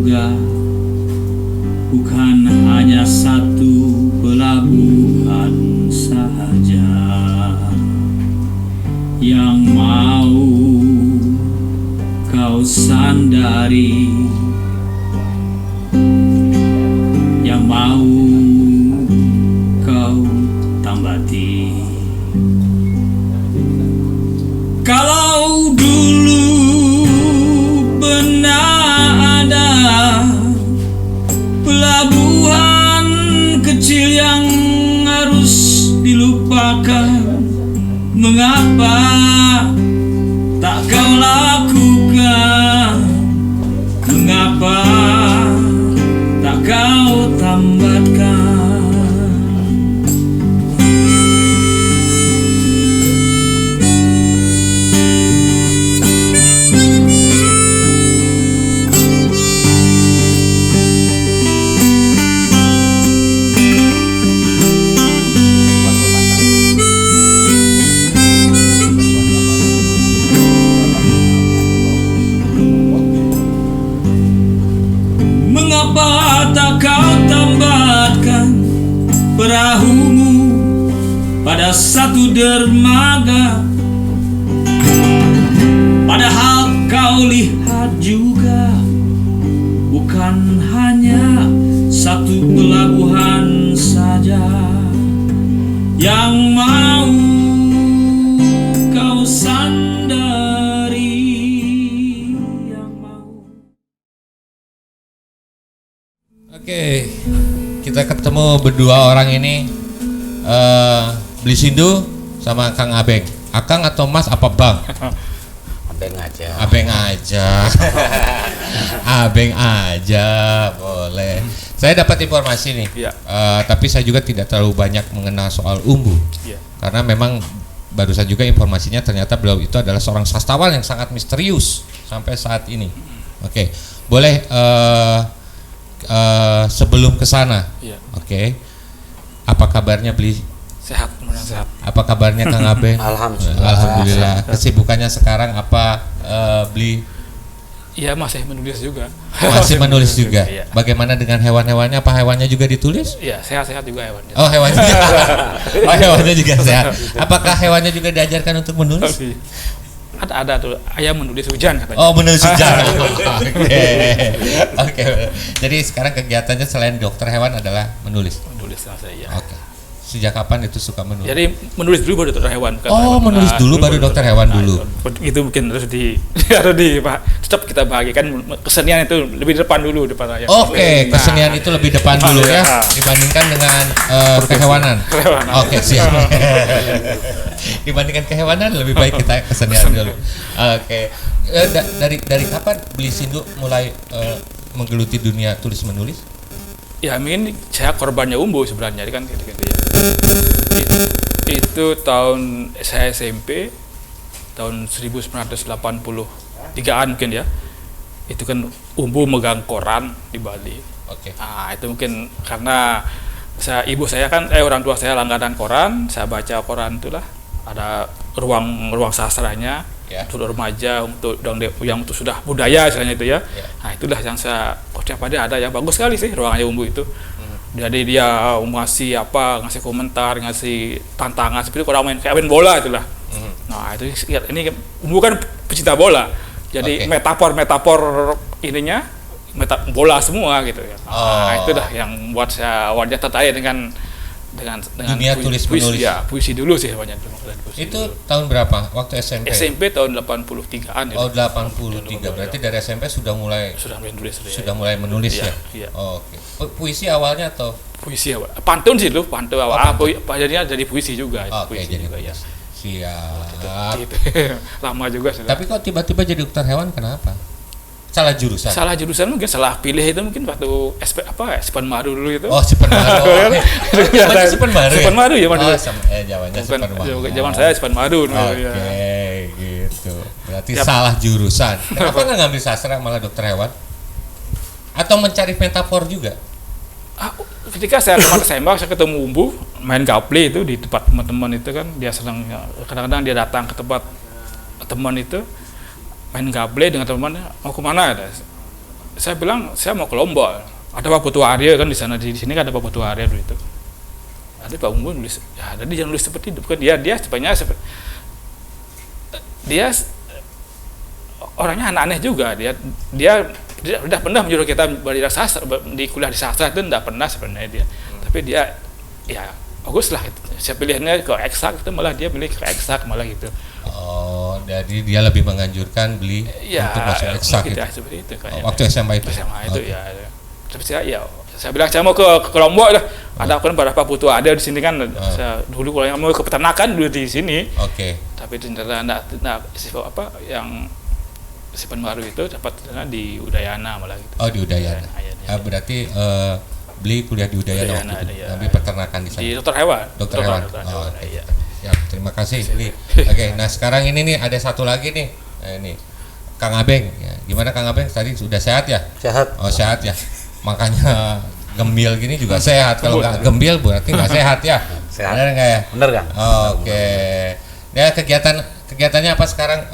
surga bukan hanya satu pelabuhan saja yang mau kau sandari, yang mau kau tambati. Kalau dulu pernah ada pelabuhan kecil yang harus dilupakan, mengapa tak kau lakukan? Mengapa tak kau tambatkan? Mengapa tak kau tambatkan perahumu pada satu dermaga? Padahal kau lihat juga bukan hanya satu pelabuhan saja yang mau kau sandari, yang mau. Oke, kita ketemu berdua orang ini, Bli Sindu sama Kang Abeng. Akang atau Mas apa Bang? Abeng aja. Abeng aja. Abeng aja, boleh. Saya dapat informasi nih, Ya. Tapi saya juga tidak terlalu banyak mengenal soal umbu, Ya. karena memang barusan juga informasinya ternyata beliau itu adalah seorang sastrawan yang sangat misterius sampai saat ini. Oke, boleh sebelum ke sana, Ya. oke. Apa kabarnya Bli? Sehat, mudah sehat. Apa kabarnya Kang Abeng? Alhamdulillah. Alhamdulillah. Kesibukannya sekarang apa, Bli? Iya, masih menulis juga. Masih menulis juga. Iya. Bagaimana dengan hewan-hewannya? Apa hewannya juga ditulis? Iya, sehat-sehat juga hewannya. Oh, hewannya. Oh, hewannya juga sehat. Apakah hewannya juga diajarkan untuk menulis? Ada tuh ayam menulis hujan katanya. Oh, menulis sejarah. Oke. Oke. Jadi sekarang kegiatannya selain dokter hewan adalah menulis. Menulis saya. Ya. Oke. Sejak kapan itu suka menulis? Jadi menulis dulu baru dokter hewan. bukan Oh, hewan. menulis dulu baru dokter hewan dulu. Itu mungkin harus tetap kita bagikan kesenian itu lebih depan dulu depan ayam. Oke, kesenian itu lebih depan dulu ya dibandingkan dengan kehewanan. Kehewanan. Oke, siap. Dibandingkan kehewanan lebih baik kita kesenian dulu. Oke. Dari kapan Bli Sindu mulai menggeluti dunia tulis menulis? Ya, ini saya korbannya umbu sebenarnya kan gitu ya. Itu tahun saya SMP tahun 1983-an mungkin ya. Itu kan umbu megang koran di Bali. Oke. Nah, itu mungkin karena ibu saya kan orang tua saya langganan koran, saya baca koran itulah ada ruang sastranya. Ya. Untuk remaja, untuk yang untuk sudah budaya istilahnya itu ya. Nah, itulah yang saya tiap ada yang bagus sekali sih ruangannya umbu itu. Jadi dia ngasih komentar, ngasih tantangan seperti orang main bola itulah. Nah, itu ini umbu kan pecinta bola. Jadi metafor ininya bola semua gitu ya. Nah, itulah yang buat saya awalnya tertarik dengan dunia tulis menulis. Ya, puisi dulu sih awalnya. Itu tahun berapa? Waktu SMP? SMP tahun 83-an. Oh, 83. Berarti dari SMP sudah mulai menulis ya? Iya. Oh, oke. Puisi awalnya atau puisi awal. Pantun sih dulu, pantun awal. Jadinya jadi puisi juga. Oke, puisi jadi juga ya. Siap. Gitu. Lama juga sudah. Tapi kok tiba-tiba jadi dokter hewan, kenapa? Salah jurusan? Salah jurusan mungkin, salah pilih itu mungkin waktu Sipan Maru dulu itu. Oh, Sipan Maru. Masih Sipan Maru ya? Sipan Maru ya, Maru. Jawabannya Sipan Maru. Zaman saya Sipan Maru. Oke, gitu. Berarti salah jurusan. Kenapa nggak ngambil sastra malah dokter hewan? Atau mencari metafor juga? Ketika saya ketemu umbu, main gaple itu di tempat teman-teman itu kan, dia senang, kadang-kadang dia datang ke tempat teman itu, main gaple dengan teman-teman, mau kemana ya? saya bilang saya mau ke Lombok. Ada Pak Putu Arya kan di sana, di sini kan ada Pak Putu Arya dulu itu. Ada Pak Umbu nulis, ya jadi jangan nulis seperti itu kan dia sebenarnya dia orangnya aneh juga, dia udah pernah menyuruh kita belajar sastra di kuliah di sastra itu tidak pernah sebenarnya dia, tapi dia ya bagus lah itu. Saya pilihannya ke eksak itu malah dia pilih ke eksak malah gitu. Oh, jadi dia lebih menganjurkan beli Ya, untuk masuk eksak gitu. gitu. Seperti itu kayaknya. Waktu SMA itu. SMA itu Oke. ya. Tapi saya bilang saya mau ke Lombok lah. Ada kan beberapa Putu ada di sini kan. Saya dulu kalau mau ke peternakan dulu di sini. Oke. Tapi ternyata enggak apa yang Sipan baru itu dapat di Udayana malah gitu. Oh, di Udayana. Ya. Berarti beli kuliah di Udayana waktu itu. Iya. Ambil peternakan di sana. Di dokter hewan. Dokter hewan. Dokter Oh, hewan, oke. iya. Ya, terima kasih Bli. Oke, nah sekarang ini nih ada satu lagi nih. Ini Kang Abeng. Ya, gimana Kang Abeng? Tadi sudah sehat ya? Sehat. Oh, sehat ya. Makanya gembil gini juga sehat. Kalau nggak gembil berarti nggak sehat ya. Sehat. Benar nggak ya? Bener kan? Oke. Ya, kegiatannya apa sekarang?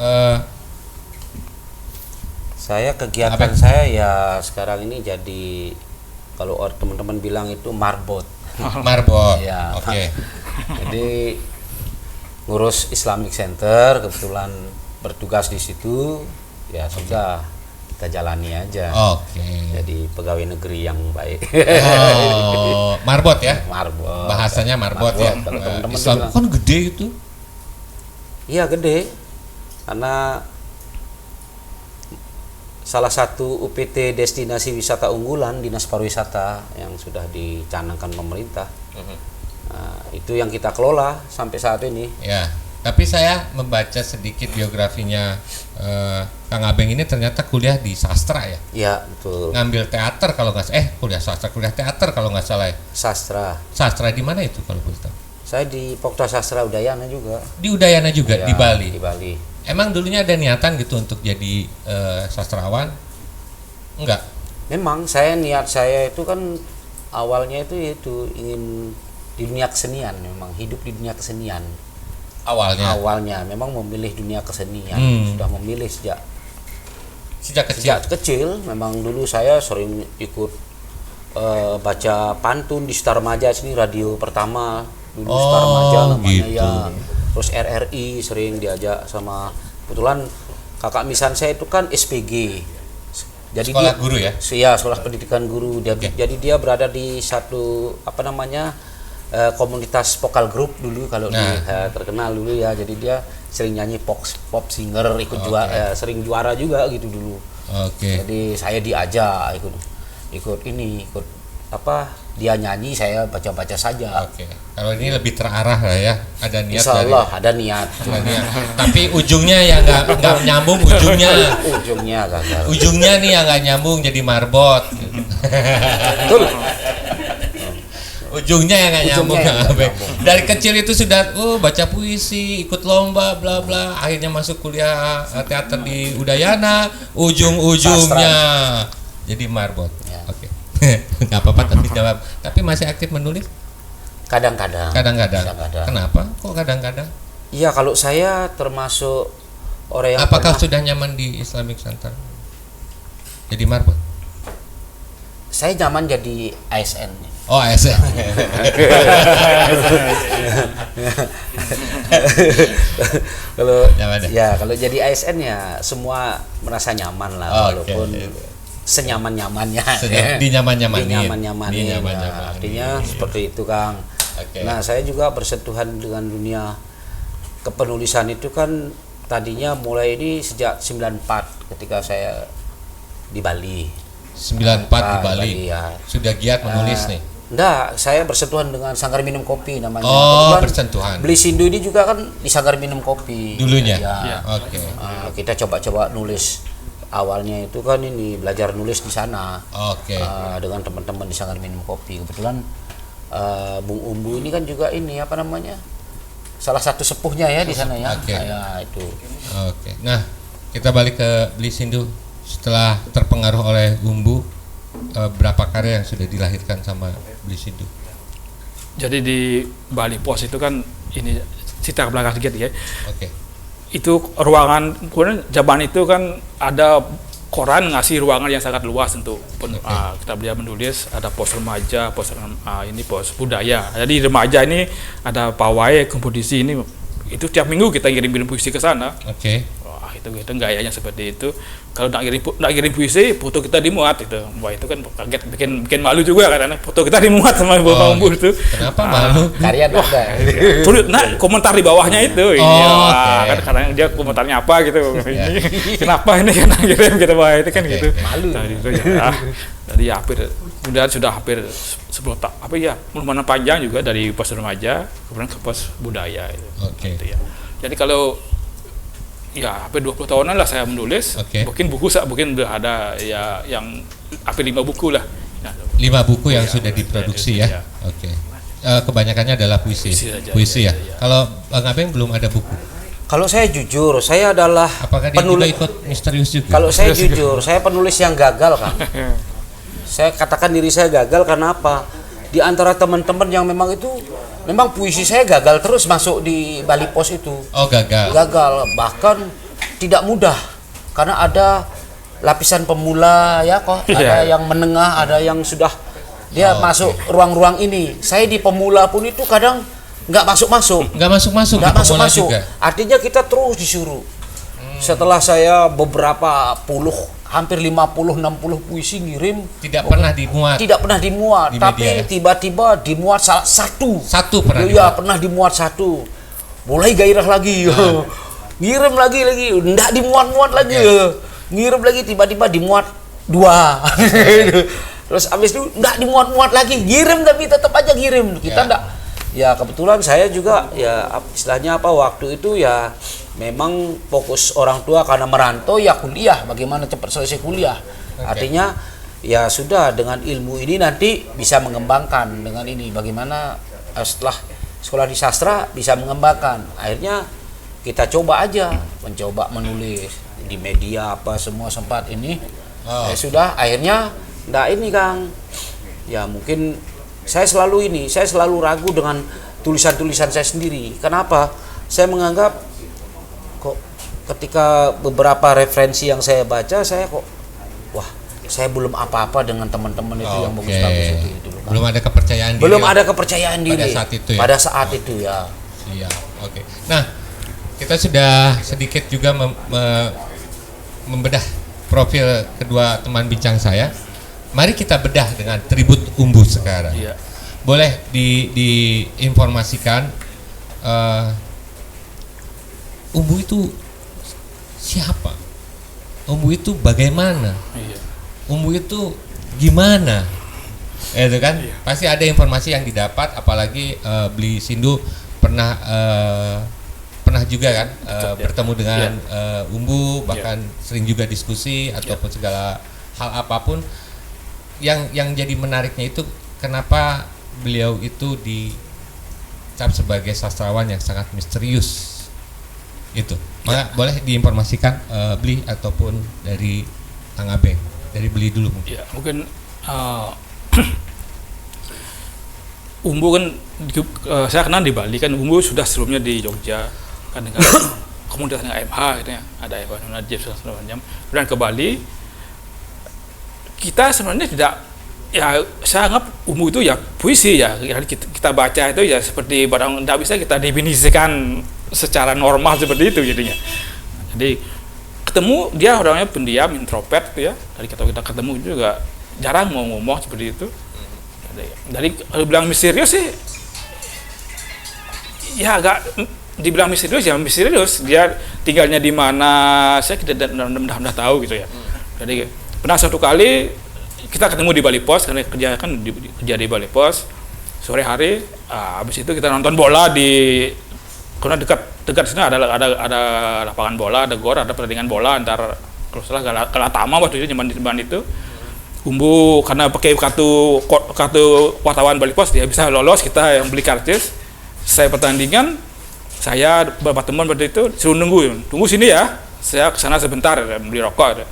Kegiatan Apa? saya ya sekarang ini jadi kalau teman-teman bilang itu marbot. Marbot. Ya. Oke. Jadi ngurus Islamic Center, kebetulan bertugas di situ, ya sudah kita jalani aja. Oke. Jadi pegawai negeri yang baik. Oh, marbot ya? Marbot. Bahasanya marbot ya. Kalau teman-teman Islam bilang, kan gede itu. iya gede, karena salah satu UPT destinasi wisata unggulan Dinas Pariwisata yang sudah dicanangkan pemerintah. Nah, itu yang kita kelola sampai saat ini. Ya, tapi saya membaca sedikit biografinya Kang Abeng ini ternyata kuliah di sastra ya. Iya betul. Ngambil teater kalau nggak kuliah sastra, kuliah teater kalau nggak salah ya. Sastra. Sastra di mana itu kalau boleh tahu? Saya di Pokta Sastra Udayana juga. Di Udayana juga, Ya, di Bali. Di Bali. Emang dulunya ada niatan gitu untuk jadi sastrawan? Enggak. Memang niat saya itu kan awalnya itu ingin di dunia kesenian, memang hidup di dunia kesenian. Awalnya memang memilih dunia kesenian, sudah memilih sejak kecil. Memang dulu saya sering ikut baca pantun di Star Remaja sini, radio pertama dulu Star Remaja namanya gitu. ya. Terus RRI sering diajak sama, kebetulan kakak misan saya itu kan SPG. Jadi Sekolah guru ya? Iya, sekolah pendidikan guru. Oke. Jadi dia berada di satu komunitas vokal group dulu kalau terkenal dulu ya. Jadi dia sering nyanyi pop singer, ikut sering juara juga gitu dulu. Oke. Jadi saya diajak ikut dia nyanyi, saya baca-baca saja. Oke. Kalau ini lebih terarah lah ya, ada niat. Insya Allah ada niat. Ada niat. Tapi ujungnya ya nggak nyambung ujungnya. Ujungnya gagal. Ujungnya nih yang nggak nyambung jadi marbot. Betul. Ujungnya yang nggak nyambung. Ujungnya yang nggak nyambung. Dari kecil itu sudah baca puisi, ikut lomba, bla bla. Akhirnya masuk kuliah teater di Udayana. Ujung-ujungnya jadi marbot. Ya. Oke. Nggak apa-apa tapi jawab. Tapi masih aktif menulis? Kadang-kadang. Kadang-kadang. Kenapa? Kok kadang-kadang? Iya, kalau saya termasuk orang yang Apakah sudah nyaman di Islamic Center? Jadi marbot? saya nyaman jadi ASN. Oh, ASN. Kalau jadi ASN ya semua merasa nyaman lah, walaupun senyaman-nyamannya. Dinyaman-nyamanin. Artinya seperti itu, Kang. Okay. Nah, saya juga bersentuhan dengan dunia kepenulisan itu kan tadinya mulai ini sejak 94 ketika saya di Bali. 94 di Bali. Ya. Sudah giat menulis nih. Enggak, saya bersentuhan dengan Sanggar Minum Kopi namanya. Oh, bersentuhan. Beli Sindu ini juga kan di Sanggar Minum Kopi. Dulunya. Ya. Oke. Kita coba-coba nulis. Awalnya itu kan ini belajar nulis di sana. Oke. Dengan teman-teman di Sanggar Minum Kopi. Kebetulan Bung Umbu ini kan juga ini salah satu sepuhnya ya di sana ya. Oke. Ya, itu. Oke. Nah, kita balik ke Beli Sindu. Setelah terpengaruh oleh Umbu, berapa karya yang sudah dilahirkan sama Beli Sindu? Jadi di Bali Pos itu kan ini cerita ke belakang sedikit ya. Oke. Itu ruangan, kemudian zaman itu kan ada koran ngasih ruangan yang sangat luas untuk kita beliau menulis, ada pos remaja, pos ini pos budaya. Jadi remaja ini ada pawai kompetisi ini, itu tiap minggu kita kirim puisi ke sana. Wah, itu gayanya seperti itu. Kalau nak kirim puisi, foto kita dimuat itu. Wah, itu kan kaget, bikin malu juga karena foto kita dimuat sama Bapak Umbu itu. Kenapa malu? Karya ada. Tulis komentar di bawahnya itu. Kan kadang dia komentarnya apa gitu. Ini kenapa ini kan kirim kita bahwa itu kan gitu. Malu. Jadi kemudian sudah hampir 10 tahun. Lumayan panjang juga dari pos remaja kemudian ke pos budaya itu. Gitu ya. Jadi kalau hampir 20 tahunan lah saya menulis. Mungkin buku mungkin udah ada ya yang hampir 5 buku lah. 5 buku yang sudah diproduksi ya. Kebanyakannya adalah puisi ya. Kalau Bang Abeng belum ada buku. Kalau saya jujur, saya adalah apakah dia juga ikut misterius juga? Kalau saya jujur, saya penulis yang gagal kan. Saya katakan diri saya gagal karena apa? Di antara teman-teman yang memang puisi saya gagal terus masuk di Bali Pos itu. Oh, gagal. Bahkan tidak mudah karena ada lapisan pemula ya kok, ada yang menengah, ada yang sudah dia masuk ruang-ruang ini. Saya di pemula pun itu kadang nggak masuk-masuk. Artinya kita terus disuruh. Setelah saya beberapa hampir 50-60 puisi ngirim, tidak pernah dimuat tapi media, tiba-tiba dimuat satu pernah dimuat satu, mulai gairah lagi. Ngirim lagi ndak dimuat lagi, ngirim lagi, tiba-tiba dimuat 2. Terus habis itu ndak dimuat lagi, ngirim tapi tetap aja ngirim kita ndak. Ya kebetulan saya juga ya istilahnya waktu itu ya memang fokus orang tua karena merantau ya kuliah, bagaimana cepat selesai kuliah. Artinya ya sudah, dengan ilmu ini nanti bisa mengembangkan dengan ini, bagaimana setelah sekolah di sastra bisa mengembangkan. Akhirnya kita mencoba menulis di media semua sempat ini. Sudah akhirnya Kang. Ya mungkin saya selalu ragu dengan tulisan-tulisan saya sendiri. Kenapa? Saya menganggap kok ketika beberapa referensi yang saya baca, saya saya belum apa-apa dengan teman-teman itu yang bagus-bagus itu. Belum ada kepercayaan diri. Belum ada kepercayaan diri pada saat itu ya. Iya, oke. Nah, kita sudah sedikit juga membedah profil kedua teman bincang saya. Mari kita bedah dengan Tribut Umbu sekarang. Boleh diinformasikan Umbu itu siapa? Umbu itu bagaimana? Umbu itu gimana? Itu kan pasti ada informasi yang didapat, apalagi Bli Sindu pernah juga kan bertemu dengan Umbu, bahkan sering juga diskusi ataupun segala hal apapun. Yang jadi menariknya itu kenapa beliau itu dicap sebagai sastrawan yang sangat misterius itu. Maka boleh diinformasikan Bli ataupun dari Kang Abeng, dari Bli dulu mungkin. Mungkin Umbu kan saya kenal di Bali kan. Umbu sudah sebelumnya di Jogja kan dengan komunitas MH gitu ya, ada MH Najib segala macam. Kemudian ke Bali, kita sebenarnya saya anggap Umbu itu ya puisi ya, kita baca itu ya seperti barang tidak bisa kita definisikan secara normal seperti itu jadinya. Jadi ketemu dia orangnya pendiam, introvert ya. Dari kita ketemu juga jarang mau ngomong seperti itu. Dari kalau bilang misterius sih ya agak dibilang misterius ya misterius. Dia tinggalnya di mana saya tidak tahu gitu ya. Jadi pernah satu kali kita ketemu di Bali Pos karena kerja di Bali Pos sore hari. Habis itu kita nonton bola karena dekat sini ada lapangan bola, ada gor, ada pertandingan bola antar kalau salah Galatama waktu itu zaman itu. Umbu karena pakai kartu wartawan Bali Pos dia bisa lolos, kita yang beli karcis. Saya pertandingan, saya beberapa teman waktu itu suruh tunggu sini ya, saya kesana sebentar beli rokok.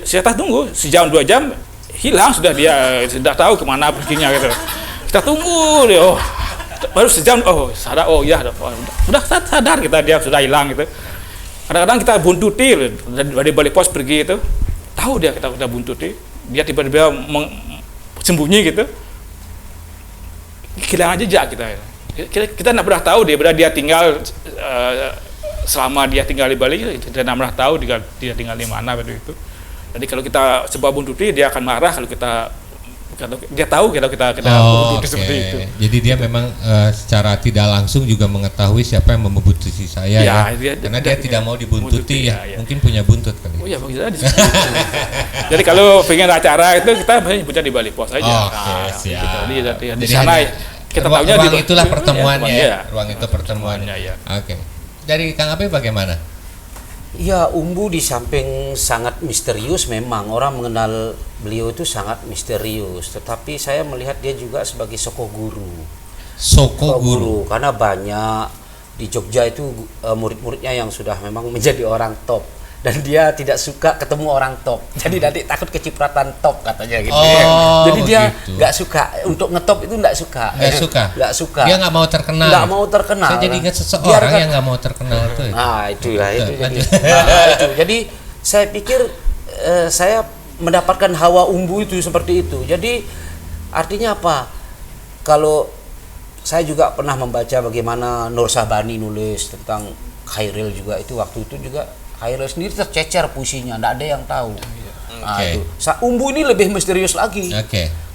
Saya tunggu sejam 2 jam hilang sudah, dia sudah tahu kemana perginya gitu. Kita tunggu dia, baru sejam sadar, udah sadar dia sudah hilang gitu. Kadang-kadang kita buntuti dari balik pos pergi itu, tahu dia kita buntuti, dia tiba-tiba sembunyi gitu, kehilangan jejak kita nggak pernah tahu dia tinggal selama dia tinggal di Bali, kita nggak pernah tahu dia tinggal di mana begitu. Jadi kalau kita sebab buntuti, dia akan marah kalau dia tahu kita buntuti seperti itu. Jadi dia memang secara tidak langsung juga mengetahui siapa yang membuntuti saya ya. Karena dia tidak mau dibuntuti ya. Mungkin punya buntut kali. Oh iya, bagus aja. Jadi kalau pengen acara itu kita punya di Bali Pos aja. Siap. Jadi di sana kita tahunya ruang itulah pertemuannya. Ya. Ruang itu pertemuannya ya. Oke. Dari Kang Abe bagaimana? Ya, Umbu di samping sangat misterius, memang orang mengenal beliau itu sangat misterius. Tetapi saya melihat dia juga sebagai soko guru. Soko guru. Karena banyak di Jogja itu murid-muridnya yang sudah memang menjadi orang top. Dan dia tidak suka ketemu orang top. Jadi nanti takut kecipratan top katanya gitu. Jadi dia nggak suka untuk ngetop itu nggak suka. Nggak suka. Dia nggak mau terkenal. Nggak mau terkenal. Saya jadi ingat seseorang yang nggak mau terkenal itu. Nah itu. Jadi saya pikir saya mendapatkan hawa Umbu itu seperti itu. Jadi artinya apa? Kalau saya juga pernah membaca bagaimana Nur Sabani nulis tentang Khairil juga itu, waktu itu juga Khairil sendiri tercecer puisinya, nggak ada yang tahu. Nah, itu. Umbu ini lebih misterius lagi.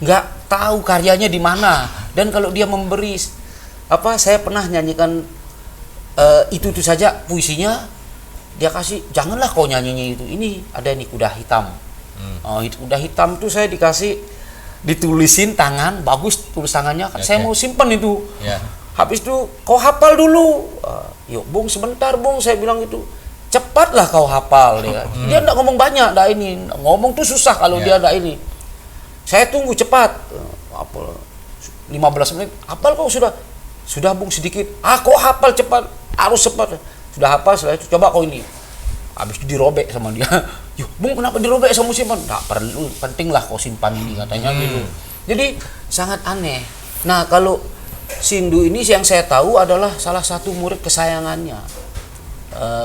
Nggak tahu karyanya di mana. Dan kalau dia memberi saya pernah nyanyikan itu saja puisinya, dia kasih, janganlah kau nyanyinya itu. Ini ada ini kuda hitam. Kuda hitam tuh saya ditulisin tangan, bagus tulis tangannya. Saya mau simpan itu. Habis itu kau hafal dulu. Yuk Bung, sebentar Bung, saya bilang gitu. Cepatlah kau hafal dia. Dia enggak ngomong banyak, enggak ini. Ngomong tuh susah kalau dia enggak ini. Saya tunggu cepat. 15 menit. Hafal kau sudah? Sudah Bung, sedikit. Kau hafal cepat. Harus cepat. Sudah hafal, setelah itu coba kau ini. Habis itu dirobek sama dia. Yuk, Bung, kenapa dirobek sama simpan? Enggak perlu, pentinglah kau simpan ini katanya gitu. Jadi sangat aneh. Nah, kalau Sindu ini yang saya tahu adalah salah satu murid kesayangannya.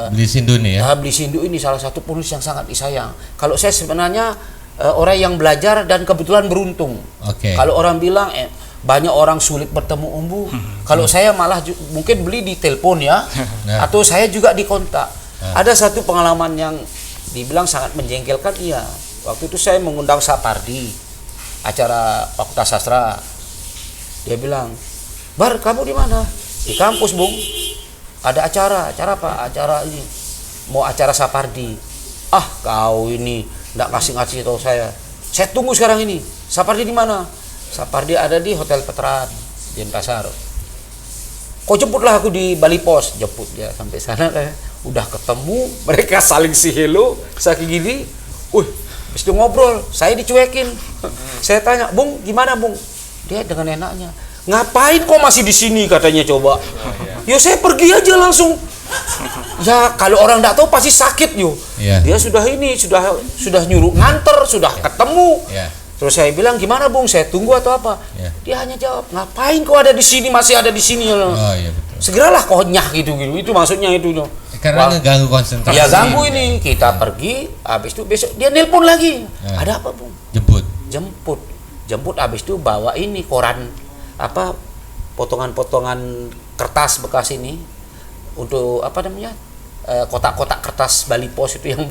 Beli Sindu nih ya. Beli Sindu ini salah satu penulis yang sangat disayang. Kalau saya sebenarnya orang yang belajar dan kebetulan beruntung. Kalau orang bilang banyak orang sulit bertemu Umbu. Kalau saya malah mungkin beli di telepon ya, atau saya juga di kontak. Ada satu pengalaman yang dibilang sangat menjengkelkan. Iya, waktu itu saya mengundang Sapardi acara Fakultas Sastra. Dia bilang, Bar, kamu di mana? Di kampus Bung. Ada acara apa? Acara ini, mau acara Sapardi. Kau ini nggak ngasih tahu saya. Saya tunggu sekarang ini. Sapardi di mana? Sapardi ada di Hotel Veteran di Denpasar. Kau jemputlah aku di Bali Pos. Jemput dia sampai sana, udah ketemu, mereka saling si hello, saking gini. Habis itu ngobrol, saya dicuekin. Saya tanya, Bung, gimana Bung? Dia dengan enaknya, ngapain kok masih di sini katanya, coba. Ya saya pergi aja langsung. Ya kalau orang nggak tahu pasti sakit Dia sudah nyuruh nganter, sudah ketemu. Terus saya bilang, gimana Bung, saya tunggu atau apa? Dia hanya jawab, ngapain kau ada di sini, masih ada di sini. Segeralah kau nyah gitu. Itu maksudnya itu. Karena ngeganggu konsentrasi. Ya ganggu ini. Kita pergi, habis itu besok dia nelpon lagi. Ada apa Bung? Jemput habis itu bawa ini koran potongan-potongan kertas bekas ini untuk kotak-kotak kertas Bali Pos itu yang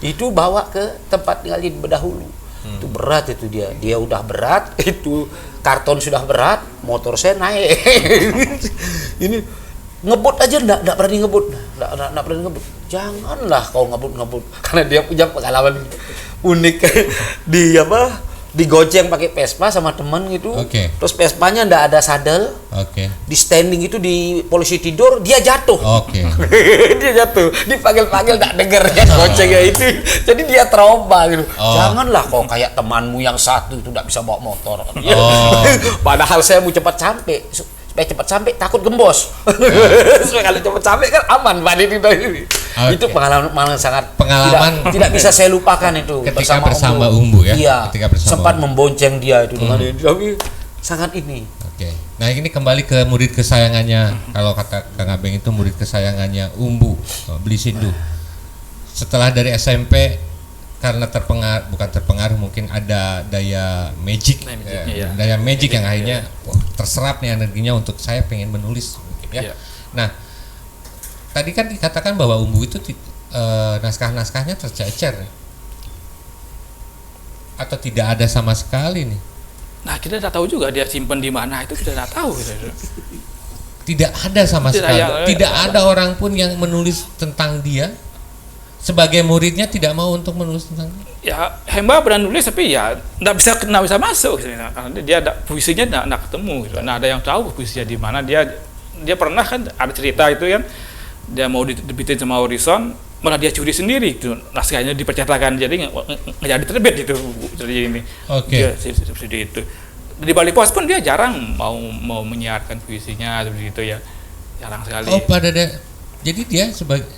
itu bawa ke tempat tinggal di Bedahulu. Itu berat itu dia udah berat, itu karton sudah berat, motor saya naik. Ini ngebut aja enggak berani ngebut. Enggak berani ngebut. Janganlah kau ngebut karena dia punya pengalaman unik digoceng pakai Vespa sama teman gitu. Terus Vespanya ndak ada sadel. Di standing itu di polisi tidur, dia jatuh. Dia jatuh, dipanggil-panggil ndak denger ya gocengnya itu. Jadi dia trauma gitu. Janganlah kau kayak temanmu yang satu itu ndak bisa bawa motor. Padahal saya mau cepat sampai. Supaya cepat sampai takut gembos. Supaya kalau cepat sampai kan aman ini. Itu pengalaman sangat tidak bisa saya lupakan itu. Ketika bersama Umbu ya. Iya. Sempat membonceng dia itu dengan dia. Tapi sangat ini. Nah ini kembali ke murid kesayangannya, kalau kata Kang Abeng itu murid kesayangannya Umbu, Beli Sindu. Setelah dari SMP karena bukan terpengaruh, mungkin ada daya magic, daya magic yang akhirnya terserap nih energinya untuk saya pengen menulis mungkin ya. Nah tadi kan dikatakan bahwa Umbu itu naskah-naskahnya tercecer atau tidak ada sama sekali nih. Nah kita tidak tahu juga dia simpen di mana, itu kita tidak tahu. Tidak ada sama sekali. Tidak ada orang pun yang menulis tentang dia. Sebagai muridnya tidak mau untuk menulis tentang dia. Ya Hemba pernah nulis tapi ya nggak bisa masuk karena dia puisinya nggak ketemu. Gitu. Nah ada yang tahu puisinya di mana, dia pernah kan ada cerita itu yang dia mau diterbitin sama Horizon, malah dia curi sendiri gitu. Naskahnya dipercetakan jadi nggak jadi terbit gitu jadi ini. Oke. Seperti itu. Di Bali Pos pun dia jarang mau menyiarkan puisinya seperti itu ya, jarang sekali. Oh jadi dia sebagai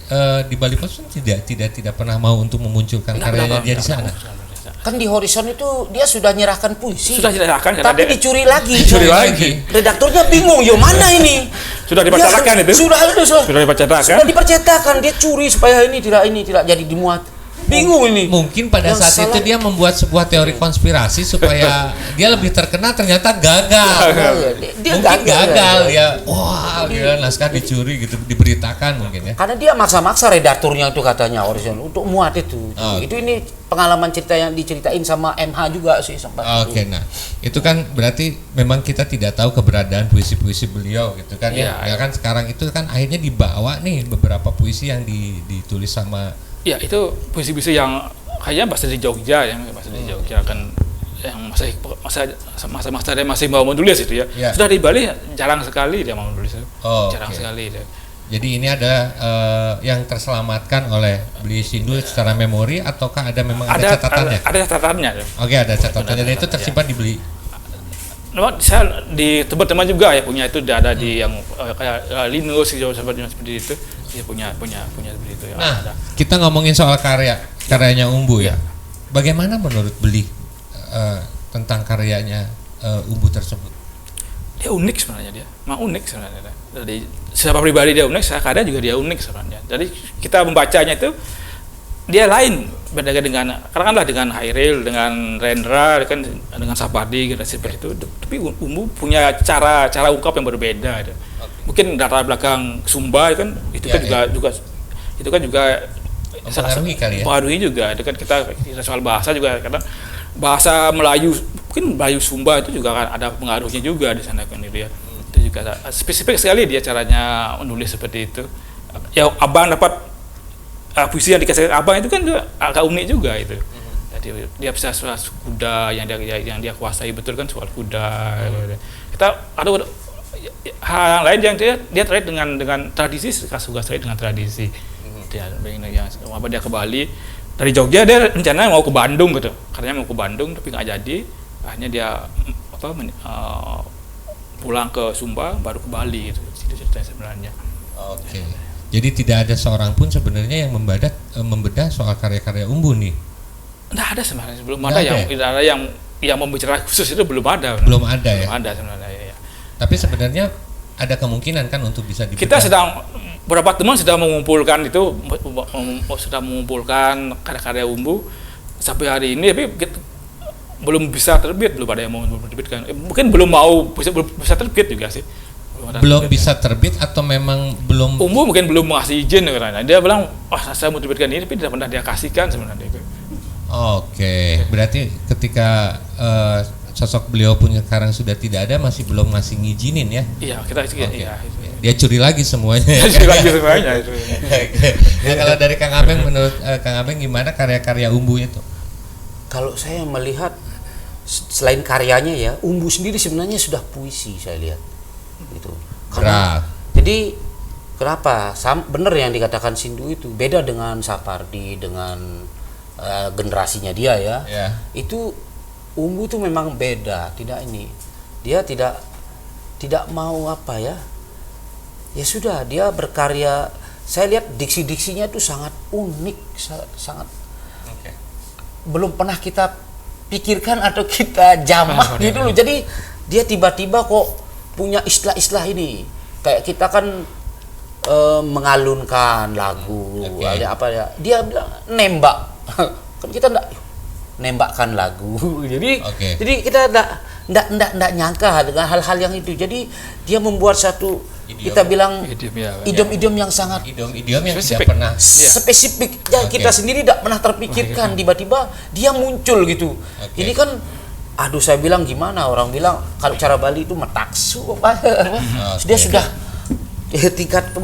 di Bali Pos tidak pernah mau untuk memunculkan karyanya dia di sana. Kan di Horizon itu dia sudah nyerahkan puisi. Sudah nyerahkan tapi dicuri lagi. Redakturnya bingung, yo mana ini? Sudah dipercetakan itu? Sudah dipercetakan. Sudah dipercetakan, dia curi supaya ini tidak jadi dimuat. Bingung ini. Mungkin pada saat itu dia membuat sebuah teori konspirasi supaya dia lebih terkenal, ternyata gagal. Dia mungkin gagal ya. Wah, dia naskah dicuri gitu, diberitakan mungkin ya. Karena dia maksa-maksa redakturnya itu katanya Horizon untuk muat itu. Itu ini pengalaman cerita yang diceritain sama MH juga sih sempat. Oke, nah itu kan berarti memang kita tidak tahu keberadaan puisi-puisi beliau gitu kan ya. Ya kan sekarang itu kan akhirnya dibawa nih beberapa puisi yang ditulis sama. Ya itu puisi-puisi yang kayaknya bahasa di Jogja kan yang masa dia masih mau menulis itu ya. Sudah di Bali jarang sekali dia mau menulis. Jarang sekali dia. Jadi ini ada yang terselamatkan oleh Beli Sindu secara memori ataukah ada memang ada catatannya? Ada catatannya. Oke, ada catatannya dan itu tersimpan di Beli. Saya di teman-teman juga ya punya itu ada di yang kayak Linus seperti itu. Dia punya seperti itu ya. Nah, kita ngomongin soal karyanya Umbu ya. Bagaimana menurut Beli tentang karyanya Umbu tersebut? Dia unik sebenarnya unik sebenarnya. Jadi secara pribadi dia unik, secara karya juga dia unik sebenarnya. Jadi kita membacanya itu dia lain beda dengan katakanlah dengan Hairil, dengan Rendra, dengan Sapardi gitu seperti itu. Tapi Umbu punya cara ungkap yang berbeda. Gitu. Mungkin latar belakang Sumba kan itu kan juga mempengaruhi kali ya. Mempengaruhi juga. Itu kan kita soal bahasa juga karena bahasa Melayu mungkin Melayu Sumba itu juga kan ada pengaruhnya juga di sana kan dia. Itu juga spesifik sekali dia caranya menulis seperti itu. Ya Abang dapat puisi yang dikasih Abang itu kan juga agak unik juga itu. Jadi dia bisa soal kuda yang dia kuasai betul kan soal kuda. Kita ada hal lain yang dia terkait dengan tradisi, suka terkait dengan tradisi. Dia ke Bali dari Jogja, dia rencananya mau ke Bandung gitu, katanya mau ke Bandung tapi nggak jadi, akhirnya dia pulang ke Sumba baru ke Bali gitu. Itu ceritanya sebenarnya. Oke. Jadi tidak ada seorang pun sebenarnya yang membedah soal karya-karya Umbu nih. Nggak ada sebenarnya, belum ada yang membicarakan khusus itu belum ada. Belum ada ya. Belum ada sebenarnya. Ya. Tapi sebenarnya ada kemungkinan kan untuk bisa dibedah. Kita beberapa teman sedang mengumpulkan karya-karya Umbu sampai hari ini, tapi belum bisa terbit, belum ada yang mau terbitkan. Mungkin belum bisa terbit juga sih. Belum bisa terbit atau memang belum. Umbu mungkin belum ngasih izin karena dia bilang, saya mau terbitkan ini, tapi tidak pernah dia kasihkan sebenarnya. Oke, berarti ketika sosok beliau pun sekarang sudah tidak ada, masih belum ngasih ngizinin ya? Iya, Dia curi lagi semuanya. Nah, kalau dari Kang Abeng, menurut Kang Abeng gimana karya-karya Umbu itu? Kalau saya melihat selain karyanya ya, Umbu sendiri sebenarnya sudah puisi saya lihat. Gitu. Jadi kenapa? Benar yang dikatakan Sindu itu beda dengan Sapardi, dengan generasinya dia ya. Itu Umbu tuh memang beda, tidak ini. Dia tidak mau apa ya. Ya sudah, dia berkarya. Saya lihat diksi-diksinya itu sangat unik, sangat belum pernah kita pikirkan atau kita jamah gitu loh. Jadi dia tiba-tiba kok punya istilah-istilah ini. Kayak kita kan mengalunkan lagu, ada apa ya? Dia bilang nembak. Kan kita enggak nembakkan lagu. Jadi kita enggak nyangka dengan hal-hal yang itu. Jadi dia membuat satu kita bilang idiom-idiom yang sangat idiom yang tidak pernah spesifik. Ya, kita sendiri tidak pernah terpikirkan, tiba-tiba dia muncul gitu. Ini kan saya bilang gimana, orang bilang kalau cara Bali itu metaksu dia sudah tingkat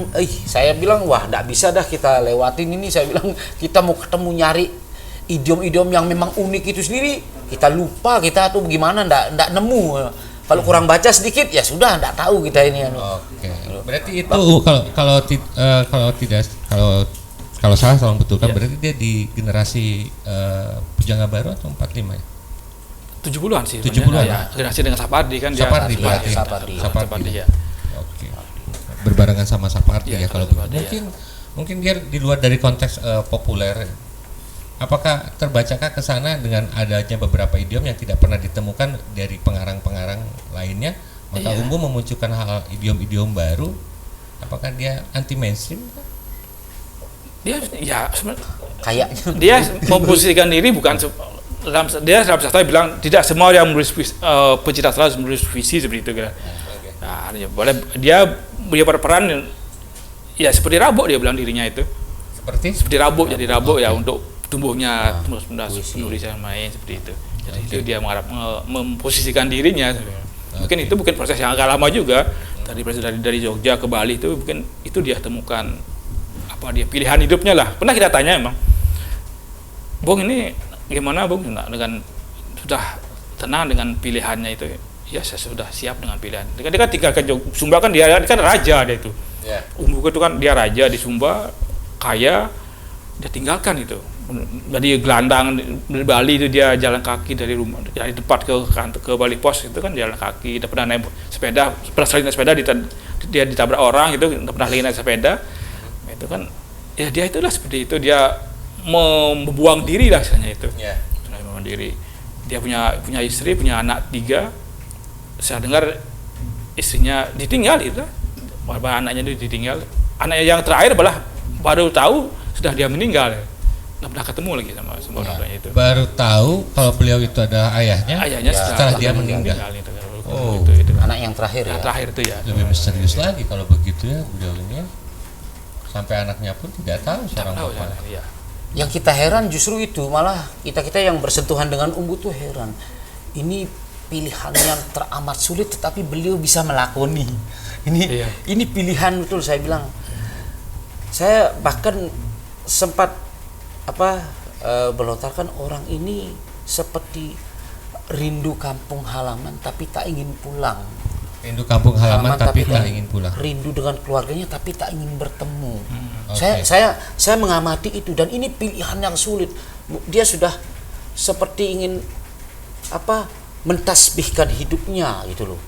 saya bilang wah enggak bisa dah kita lewatin ini. Saya bilang kita mau ketemu nyari idiom-idiom yang memang unik itu sendiri, kita lupa kita tuh gimana enggak nemu. Kalau kurang baca sedikit ya sudah enggak tahu kita ini. Oke. Berarti itu kalau salah tolong betulkan, berarti dia di generasi Pujangga Baru atau 45 ya? 70-an sih. 70-an ya. Generasi dengan Sapardi kan Sapardi ya. Oke. Berbarengan sama Sapardi ya kalau begitu. Mungkin dia di luar dari konteks populer. Apakah terbacakah ke sana dengan adanya beberapa idiom yang tidak pernah ditemukan dari pengarang-pengarang lainnya? Maka Umbu memunculkan hal idiom-idiom baru. Apakah dia anti mainstream? Dia kayaknya dia memposisikan diri bukan dalam sastra bilang tidak semua yang menulis pecinta sastra menulis visi seperti itu kan. Nah, boleh dia berperan ya seperti rabok, dia bilang dirinya itu. Seperti rabok, jadi rabok ya untuk tumbuhnya penulis yang main seperti itu. Jadi itu dia memposisikan dirinya. Mungkin itu bukan proses yang agak lama juga dari Jogja ke Bali itu mungkin itu dia temukan dia pilihan hidupnya lah. Pernah kita tanya emang, Bung ini gimana Bung dengan sudah tenang dengan pilihannya itu? Ya saya sudah siap dengan pilihan. Dia kan tinggal ke Sumba kan dia kan raja dia itu. Umbu itu kan dia raja di Sumba, kaya, dia tinggalkan itu. Jadi gelandang di Bali itu dia jalan kaki dari rumah dari tempat ke Bali Pos itu kan jalan kaki. Dia pernah naik sepeda, pernah naik sepeda dia ditabrak orang itu, pernah naik sepeda. Itu kan ya dia itulah seperti itu, dia membuang diri lah misalnya itu. Membuang diri. Dia punya istri, punya anak 3. Saya dengar istrinya ditinggal itu. Anaknya itu ditinggal. Anaknya yang terakhir baru tahu sudah dia meninggal. Nggak pernah ketemu lagi sama orang tuanya itu. Baru tahu kalau beliau itu adalah ayahnya setelah dia meninggal. Itu. Anak yang terakhir ya. Terakhir itu ya. Lebih misterius lagi kalau begitu ya beliau ini. Sampai anaknya pun tidak tahu seorang bapak. Ya. Yang kita heran justru itu, malah kita yang bersentuhan dengan Umbu tuh heran. Ini pilihan yang teramat sulit tetapi beliau bisa melakoni. Ini pilihan betul, saya bilang. Saya bahkan sempat melontarkan orang ini seperti rindu kampung halaman tapi tak ingin pulang. Rindu kampung halaman tapi tak ingin pulang. Rindu dengan keluarganya tapi tak ingin bertemu. Saya mengamati itu dan ini pilihan yang sulit. Dia sudah seperti ingin mentasbihkan hidupnya gitu loh.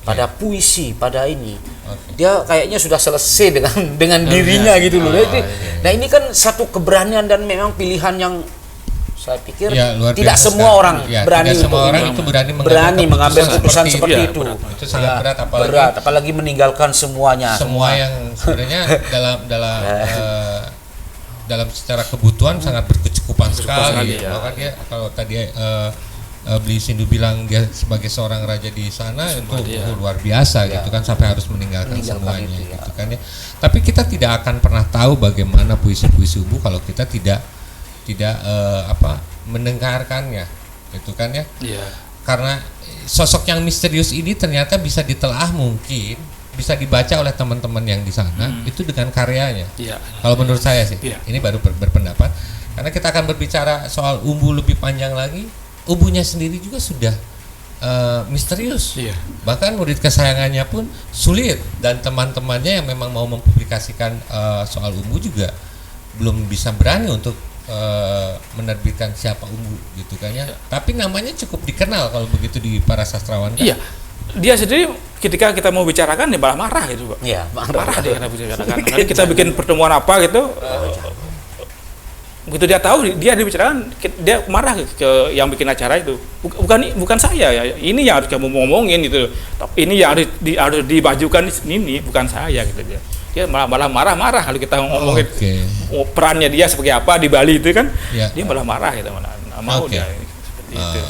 Pada puisi, pada ini. Dia kayaknya sudah selesai dengan dirinya gitu loh. Nah, ini kan satu keberanian dan memang pilihan yang saya pikir tidak semua orang berani mengambil keputusan seperti itu. Itu sangat berat apalagi meninggalkan semuanya. Semua yang sebenarnya dalam secara kebutuhan sangat berkecukupan sekali. Kalau tadi Beli Sindu bilang dia sebagai seorang raja di sana itu luar biasa gitu kan, sampai harus meninggalkan semuanya gitu kan ya. Tapi kita tidak akan pernah tahu bagaimana puisi-puisi Umbu kalau kita tidak mendengarkannya gitu kan ya. Karena sosok yang misterius ini ternyata bisa ditelaah, mungkin bisa dibaca oleh teman-teman yang di sana itu dengan karyanya. Kalau menurut saya sih ini baru berpendapat, karena kita akan berbicara soal Umbu lebih panjang lagi. Umbunya sendiri juga sudah misterius. Bahkan murid kesayangannya pun sulit, dan teman-temannya yang memang mau mempublikasikan soal Umbu juga belum bisa berani untuk menerbitkan siapa Umbu gitu kan ya. Tapi namanya cukup dikenal kalau begitu di para sastrawan kan. Dia sendiri ketika kita mau bicarakan dia malah marah gitu, Pak. Marah dia karena bicarakan. Nanti kita bikin pertemuan apa gitu. begitu dia tahu dia dibicarakan, dia marah ke yang bikin acara itu. Bukan saya ya, ini yang harus kamu ngomongin gitu. Tapi ini yang harus dibajukan ini, bukan saya gitu dia. Dia malah marah-marah kalau kita ngomongin perannya dia sebagai apa di Bali itu kan, dia malah marah gitu, malah mau dia seperti itu.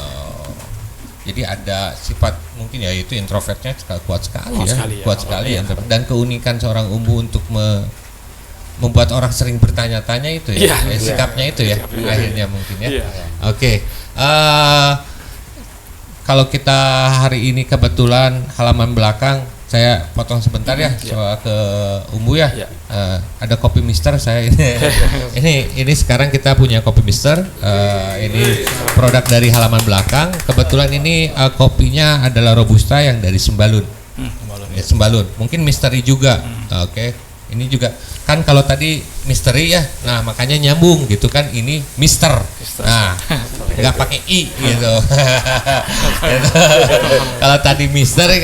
Jadi ada sifat mungkin ya itu introvertnya kuat sekali kuat sekali ya. Dan keunikan seorang Umbu untuk membuat orang sering bertanya-tanya itu ya, sikapnya itu ya, akhirnya mungkin ya. Oke. Kalau kita hari ini kebetulan halaman belakang, saya potong sebentar ya soal ke Umbu ya. Ada kopi Mister saya ini sekarang kita punya kopi Mister. Ini produk dari halaman belakang. Kebetulan ini kopinya adalah Robusta yang dari Sembalun. Sembalun. Mungkin misteri juga. Oke. Ini juga kan kalau tadi misteri ya, nah makanya nyambung gitu kan, ini Mister. Nah, nggak pakai i gitu. Kalau tadi misteri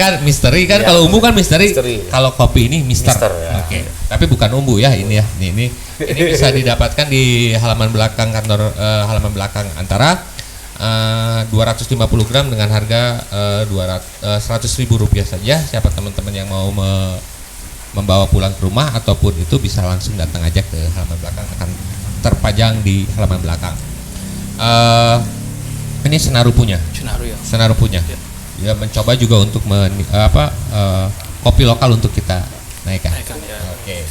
kan kalau Umbu kan misteri. Kalau kopi ini Mister. Oke. Tapi bukan Umbu ya ini ya. Ini bisa didapatkan di halaman belakang kantor halaman belakang Antara. 250 gram dengan harga 100.000 rupiah saja. Siapa teman-teman yang mau membawa pulang ke rumah ataupun itu bisa langsung datang aja ke halaman belakang, akan terpajang di halaman belakang. Ini Senaru punya. Dia mencoba juga untuk kopi lokal untuk kita naikkan. Oke,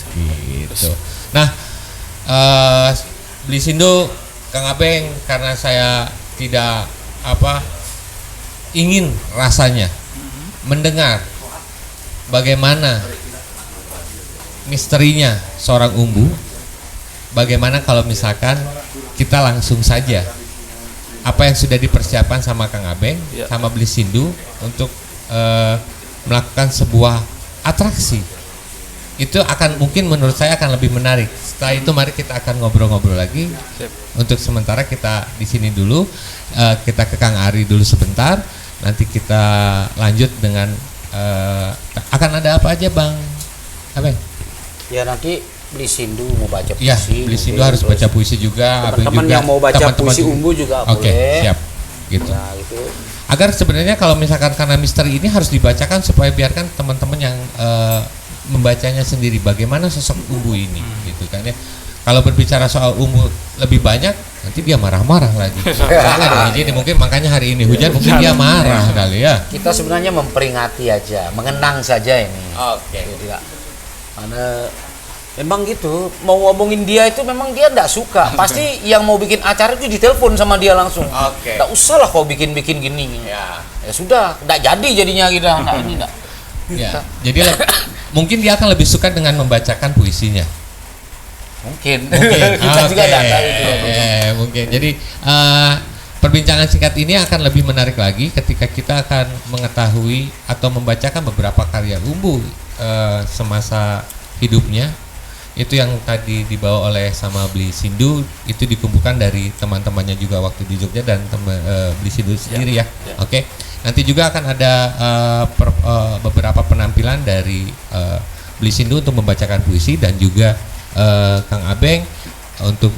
gitu. Nah, Blisindo, Kang Abeng, karena saya tidak ingin rasanya mendengar bagaimana misterinya seorang Umbu. Bagaimana kalau misalkan kita langsung saja apa yang sudah dipersiapkan sama Kang Abeng sama Blisindo untuk melakukan sebuah atraksi. Itu akan mungkin menurut saya akan lebih menarik. Setelah itu mari kita akan ngobrol-ngobrol lagi. Untuk sementara kita di sini dulu, kita ke Kang Ari dulu sebentar. Nanti kita lanjut dengan akan ada apa aja Bang Abeng? Ya nanti Blisindo mau baca puisi. Ya, Blisindo harus baca puisi juga. Teman-teman yang mau baca puisi Umbu juga boleh. Oke, siap. Gitu. Nah, gitu. Agar sebenarnya kalau misalkan karena misteri ini harus dibacakan supaya biarkan teman-teman yang membacanya sendiri bagaimana sosok Umbu ini, gitu kan ya. Kalau berbicara soal Umbu lebih banyak, nanti dia marah-marah lagi. Jadi mungkin makanya hari ini hujan, mungkin dia marah kali ya. Kita sebenarnya memperingati aja, mengenang saja ini. Oke. Karena memang gitu, mau ngomongin dia itu memang dia enggak suka. Pasti yang mau bikin acara itu ditelepon sama dia langsung. Enggak usah lah kau bikin gini. Ya sudah, enggak jadi jadinya kita. Enggak. Ya, jadi mungkin dia akan lebih suka dengan membacakan puisinya. Mungkin. Kita juga enggak tahu itu. Mungkin. Jadi perbincangan singkat ini akan lebih menarik lagi ketika kita akan mengetahui atau membacakan beberapa karya Umbu semasa hidupnya. Itu yang tadi dibawa oleh sama Blisindo, itu dikumpulkan dari teman-temannya juga waktu di Jogja dan Blisindo sendiri ya. Oke. Nanti juga akan ada beberapa penampilan dari Blisindo untuk membacakan puisi dan juga Kang Abeng untuk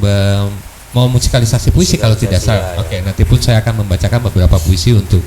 mau musikalisasi puisi kalau tidak salah. Oke, nanti pun saya akan membacakan beberapa puisi untuk